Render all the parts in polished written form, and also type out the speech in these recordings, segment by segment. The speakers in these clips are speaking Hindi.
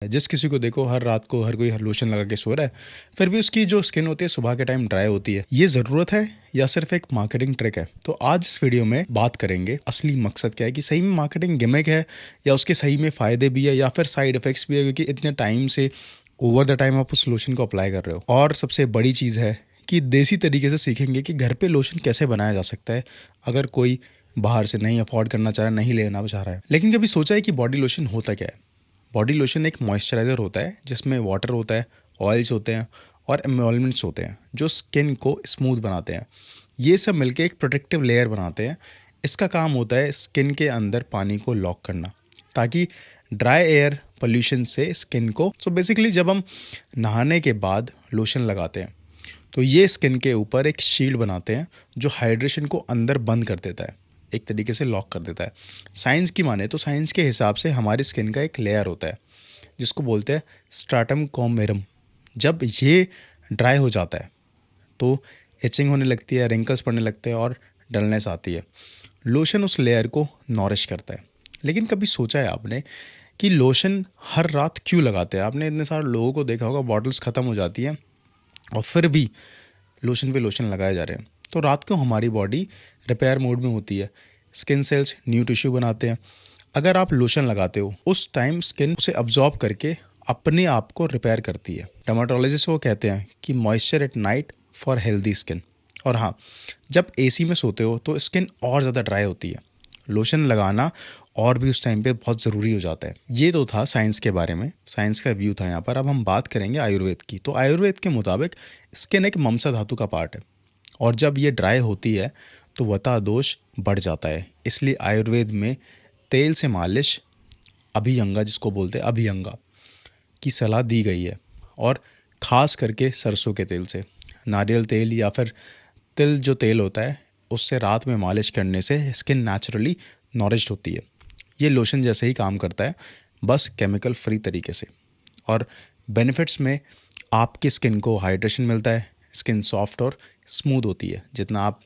जिस किसी को देखो हर रात को हर कोई हर लोशन लगा के सो रहा है, फिर भी उसकी जो स्किन होती है सुबह के टाइम ड्राई होती है। ये ज़रूरत है या सिर्फ एक मार्केटिंग ट्रिक है? तो आज इस वीडियो में बात करेंगे असली मकसद क्या है, कि सही में मार्केटिंग गिमिक है या उसके सही में फ़ायदे भी है या फिर साइड इफ़ेक्ट्स भी है, क्योंकि इतने टाइम से ओवर द टाइम आप उस लोशन को अप्लाई कर रहे हो। और सबसे बड़ी चीज़ है कि देसी तरीके से सीखेंगे कि घर पे लोशन कैसे बनाया जा सकता है, अगर कोई बाहर से नहीं अफोर्ड करना चाह रहा है, नहीं लेना चाह रहा है। लेकिन कभी सोचा है कि बॉडी लोशन होता क्या है? बॉडी लोशन एक मॉइस्चराइज़र होता है जिसमें वाटर होता है, ऑयल्स होते हैं और एमोल्मेंट्स होते हैं जो स्किन को स्मूथ बनाते हैं। ये सब मिलके एक प्रोटेक्टिव लेयर बनाते हैं। इसका काम होता है स्किन के अंदर पानी को लॉक करना, ताकि ड्राई एयर पोल्यूशन से स्किन को, सो बेसिकली जब हम नहाने के बाद लोशन लगाते हैं तो ये स्किन के ऊपर एक शील्ड बनाते हैं जो हाइड्रेशन को अंदर बंद कर देता है, एक तरीके से लॉक कर देता है। साइंस की माने तो साइंस के हिसाब से हमारी स्किन का एक लेयर होता है जिसको बोलते हैं स्ट्राटम कॉमेरम। जब ये ड्राई हो जाता है तो इचिंग होने लगती है, रिंकल्स पड़ने लगते हैं और डलनेस आती है। लोशन उस लेयर को नॉरिश करता है। लेकिन कभी सोचा है आपने कि लोशन हर रात क्यों लगाते हैं? आपने इतने सारे लोगों को देखा होगा, बॉटल्स ख़त्म हो जाती हैं और फिर भी लोशन पे लोशन लगाए जा रहे हैं। तो रात को हमारी बॉडी रिपेयर मोड में होती है, स्किन सेल्स न्यू टिश्यू बनाते हैं। अगर आप लोशन लगाते हो उस टाइम स्किन उसे अब्जॉर्ब करके अपने आप को रिपेयर करती है। डर्माटोलॉजिस्ट वो कहते हैं कि moisture at night for healthy skin. और हाँ, जब एसी में सोते हो तो स्किन और ज़्यादा ड्राई होती है, लोशन लगाना और भी उस टाइम पे बहुत ज़रूरी हो जाता है। ये तो था साइंस के बारे में, साइंस का व्यू था यहाँ पर। अब हम बात करेंगे आयुर्वेद की। तो आयुर्वेद के मुताबिक स्किन एक ममसा धातु का पार्ट है और जब ये ड्राई होती है तो वता दोष बढ़ जाता है। इसलिए आयुर्वेद में तेल से मालिश, अभियंगा जिसको बोलते हैं अभियंगा, की सलाह दी गई है। और ख़ास करके सरसों के तेल से, नारियल तेल या फिर तिल जो तेल होता है उससे रात में मालिश करने से स्किन नेचुरली नॉरिश्ड होती है। ये लोशन जैसे ही काम करता है, बस केमिकल फ्री तरीके से। और बेनिफिट्स में आपकी स्किन को हाइड्रेशन मिलता है, स्किन सॉफ्ट और स्मूथ होती है जितना आप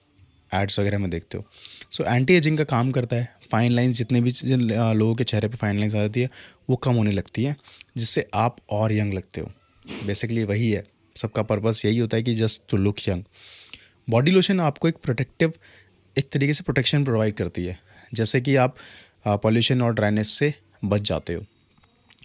एड्स वगैरह में देखते हो। सो एंटी एजिंग का काम करता है। फाइन लाइंस जितने भी जिन लोगों के चेहरे पे फाइन लाइंस आ जाती है वो कम होने लगती है, जिससे आप और यंग लगते हो। बेसिकली वही है, सबका पर्पस यही होता है कि just to look young. Body lotion आपको एक प्रोटेक्टिव, एक तरीके से प्रोटेक्शन प्रोवाइड करती है, जैसे कि आप पॉल्यूशन और ड्राइनेस से बच जाते हो।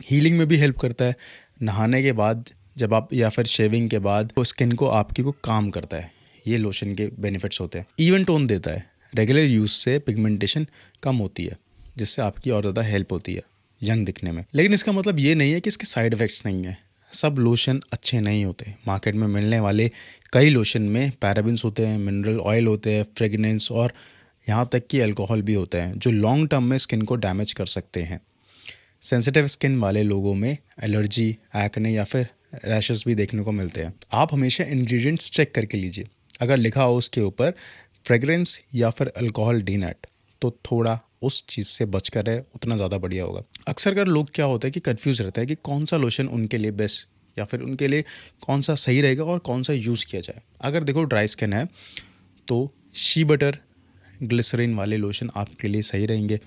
हीलिंग में भी हेल्प करता है। नहाने के बाद जब आप, या फिर शेविंग के बाद, तो स्किन को आपकी को काम करता है। ये लोशन के बेनिफिट्स होते हैं। इवन टोन देता है। रेगुलर यूज़ से पिगमेंटेशन कम होती है, जिससे आपकी और ज़्यादा हेल्प होती है यंग दिखने में। लेकिन इसका मतलब ये नहीं है कि इसके साइड इफ़ेक्ट्स नहीं है। सब लोशन अच्छे नहीं होते। मार्केट में मिलने वाले कई लोशन में पैराबेन्स होते हैं, मिनरल ऑयल होते हैं, फ्रेगनेंस और यहाँ तक कि अल्कोहल भी होते हैं, जो लॉन्ग टर्म में स्किन को डैमेज कर सकते हैं। सेंसिटिव स्किन वाले लोगों में एलर्जी, एक्ने या फिर रैशेस भी देखने को मिलते हैं। आप हमेशा इंग्रेडिएंट्स चेक करके लीजिए। अगर लिखा हो उसके ऊपर फ्रेग्रेंस या फिर अल्कोहल डी नैट, तो थोड़ा उस चीज़ से बच कर रहे, उतना ज़्यादा बढ़िया होगा। अक्सर कर लोग क्या होता है कि कन्फ्यूज़ रहता है कि कौन सा लोशन उनके लिए बेस्ट, या फिर उनके लिए कौन सा सही रहेगा और कौन सा यूज़ किया जाए। अगर देखो ड्राई स्किन है तो शी बटर, ग्लिसरीन वाले लोशन आपके लिए सही रहेंगे।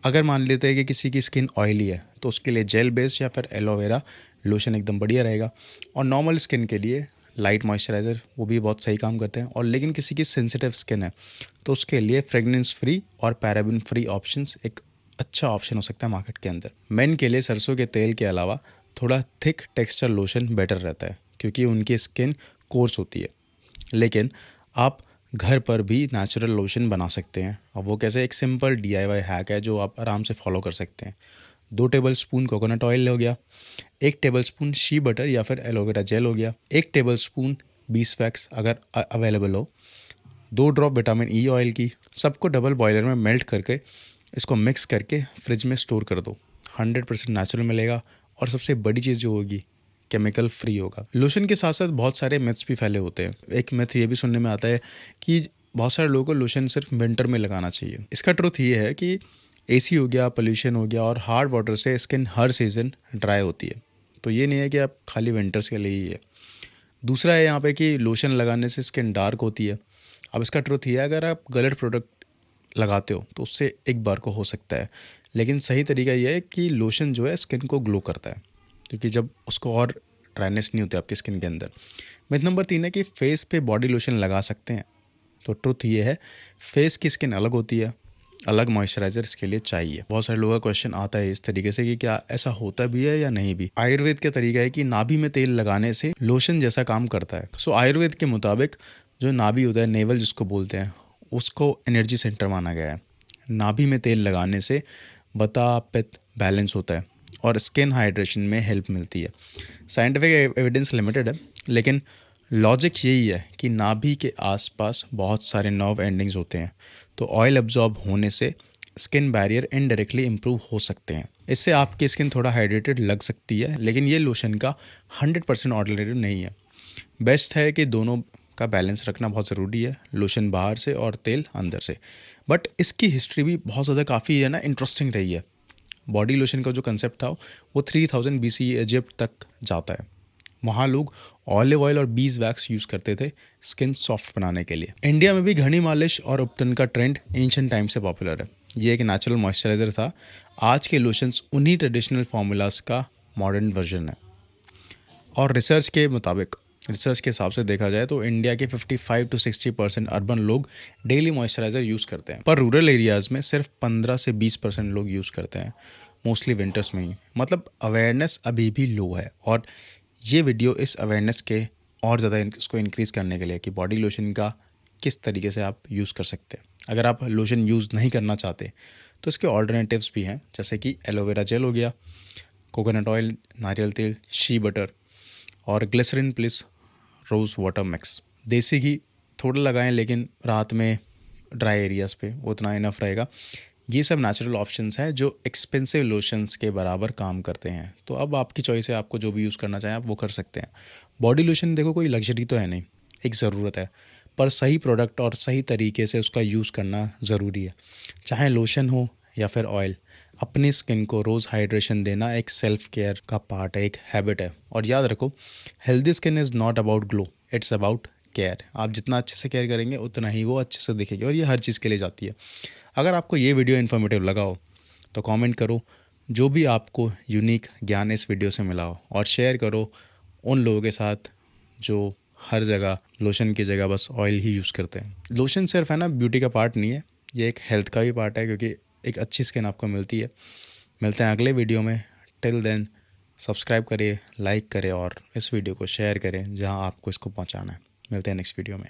अगर मान लेते हैं कि किसी की स्किन ऑयली है तो उसके लिए जेल बेस्ड या फिर एलोवेरा लोशन एकदम बढ़िया रहेगा। और नॉर्मल स्किन के लिए लाइट मॉइस्चराइज़र, वो भी बहुत सही काम करते हैं। और लेकिन किसी की सेंसिटिव स्किन है तो उसके लिए फ्रेगनेंस फ्री और पैराबिन फ्री ऑप्शंस एक अच्छा ऑप्शन हो सकता है मार्केट के अंदर। मेन के लिए सरसों के तेल के अलावा थोड़ा थिक टेक्सचर लोशन बेटर रहता है, क्योंकि उनकी स्किन कोर्स होती है। लेकिन आप घर पर भी नेचुरल लोशन बना सकते हैं। अब वो कैसे? एक सिंपल DIY हैक है जो आप आराम से फॉलो कर सकते हैं। 2 टेबलस्पून कोकोनट ऑयल हो गया, 1 टेबलस्पून शी बटर या फिर एलोवेरा जेल हो गया, 1 टेबलस्पून बीस वैक्स अगर अवेलेबल हो, 2 ड्रॉप विटामिन ई ऑयल की। सबको डबल बॉयलर में मेल्ट करके इसको मिक्स करके फ्रिज में स्टोर कर दो। 100% नेचुरल मिलेगा और सबसे बड़ी चीज़ जो होगी, केमिकल फ्री होगा। लोशन के साथ साथ बहुत सारे मिथ्स भी फैले होते हैं। एक मिथ ये भी सुनने में आता है कि बहुत सारे लोगों को लोशन सिर्फ विंटर में लगाना चाहिए। इसका ट्रुथ ये है कि एसी हो गया, पोल्यूशन हो गया और हार्ड वाटर से स्किन हर सीज़न ड्राई होती है। तो ये नहीं है कि आप खाली विंटर्स के लिए ही है। दूसरा है यहाँ पे कि लोशन लगाने से स्किन डार्क होती है। अब इसका ट्रुथ ये है, अगर आप गलत प्रोडक्ट लगाते हो तो उससे एक बार को हो सकता है, लेकिन सही तरीका ये है कि लोशन जो है स्किन को ग्लो करता है। क्योंकि जब उसको और ड्राइनेस नहीं होती आपकी स्किन के अंदर। मिथ नंबर 3 है कि फेस पे बॉडी लोशन लगा सकते हैं। तो ट्रुथ ये है, फेस की स्किन अलग होती है, अलग मॉइस्चराइजर इसके लिए चाहिए। बहुत सारे लोगों का क्वेश्चन आता है इस तरीके से कि क्या ऐसा होता भी है या नहीं भी। आयुर्वेद का तरीका है कि नाभि में तेल लगाने से लोशन जैसा काम करता है। सो आयुर्वेद के मुताबिक जो नाभि होता है, नेवल जिसको बोलते हैं, उसको एनर्जी सेंटर माना गया है। नाभि में तेल लगाने से बता पित्त बैलेंस होता है और स्किन हाइड्रेशन में हेल्प मिलती है। साइंटिफिक एविडेंस लिमिटेड है, लेकिन लॉजिक यही है कि नाभि के आसपास बहुत सारे नर्व एंडिंग्स होते हैं, तो ऑयल एब्जॉर्ब होने से स्किन बैरियर इनडायरेक्टली इंप्रूव हो सकते हैं। इससे आपकी स्किन थोड़ा हाइड्रेटेड लग सकती है, लेकिन ये लोशन का 100% ऑल्टरनेटिव नहीं है। बेस्ट है कि दोनों का बैलेंस रखना बहुत ज़रूरी है, लोशन बाहर से और तेल अंदर से। बट इसकी हिस्ट्री भी बहुत ज़्यादा काफ़ी है ना इंटरेस्टिंग रही है। बॉडी लोशन का जो कंसेप्ट था वो 3000 BC इजिप्ट तक जाता है। वहाँ लोग ऑलिव ऑयल और बीज वैक्स यूज़ करते थे स्किन सॉफ्ट बनाने के लिए। इंडिया में भी घनी मालिश और उपटन का ट्रेंड एंशिएंट टाइम से पॉपुलर है। ये एक नेचुरल मॉइस्चराइज़र था। आज के लोशंस उन्हीं ट्रेडिशनल फार्मूलाज का मॉडर्न वर्जन है। और रिसर्च के हिसाब से देखा जाए तो इंडिया के 55 to 60% अर्बन लोग डेली मॉइस्चराइज़र यूज़ करते हैं, पर रूरल एरियाज़ में सिर्फ 15 से 20% लोग यूज़ करते हैं, मोस्टली विंटर्स में ही। मतलब अवेयरनेस अभी भी लो है, और ये वीडियो इस अवेयरनेस के और ज़्यादा इसको इंक्रीज़ करने के लिए कि बॉडी लोशन का किस तरीके से आप यूज़ कर सकते हैं। अगर आप लोशन यूज़ नहीं करना चाहते तो इसके ऑल्टरनेटिव्स भी हैं, जैसे कि एलोवेरा जेल हो गया, कोकोनट ऑयल, नारियल तेल, शी बटर और glycerine plus rose water mix. देसी घी थोड़ा लगाएं, लेकिन रात में ड्राई एरियाज़ पे उतना इनफ रहेगा। ये सब नेचुरल ऑप्शंस हैं जो एक्सपेंसिव लोशंस के बराबर काम करते हैं। तो अब आपकी चॉइस है, आपको जो भी यूज़ करना चाहें आप वो कर सकते हैं। बॉडी लोशन देखो कोई लग्जरी तो है नहीं, एक ज़रूरत है, पर सही प्रोडक्ट और सही तरीके से उसका यूज़ करना ज़रूरी है। चाहे लोशन हो या फिर ऑयल, अपनी स्किन को रोज़ हाइड्रेशन देना एक सेल्फ केयर का पार्ट है, एक हैबिट है। और याद रखो, healthy skin is not about glow, it's about care. आप जितना अच्छे से केयर करेंगे उतना ही वो अच्छे से दिखेगी, और ये हर चीज़ के लिए जाती है। अगर आपको ये वीडियो इन्फॉर्मेटिव लगा हो तो कमेंट करो जो भी आपको यूनिक ज्ञान इस वीडियो से मिला हो, और शेयर करो उन लोगों के साथ जो हर जगह लोशन की जगह बस ऑयल ही यूज़ करते हैं। लोशन सिर्फ है ना ब्यूटी का पार्ट नहीं है, ये एक हेल्थ का भी पार्ट है, क्योंकि एक अच्छी स्किन आपको मिलती है। मिलते हैं अगले वीडियो में। टिल देन सब्सक्राइब करिए, लाइक करें और इस वीडियो को शेयर करें जहां आपको इसको पहुंचाना है। मिलते हैं नेक्स्ट वीडियो में।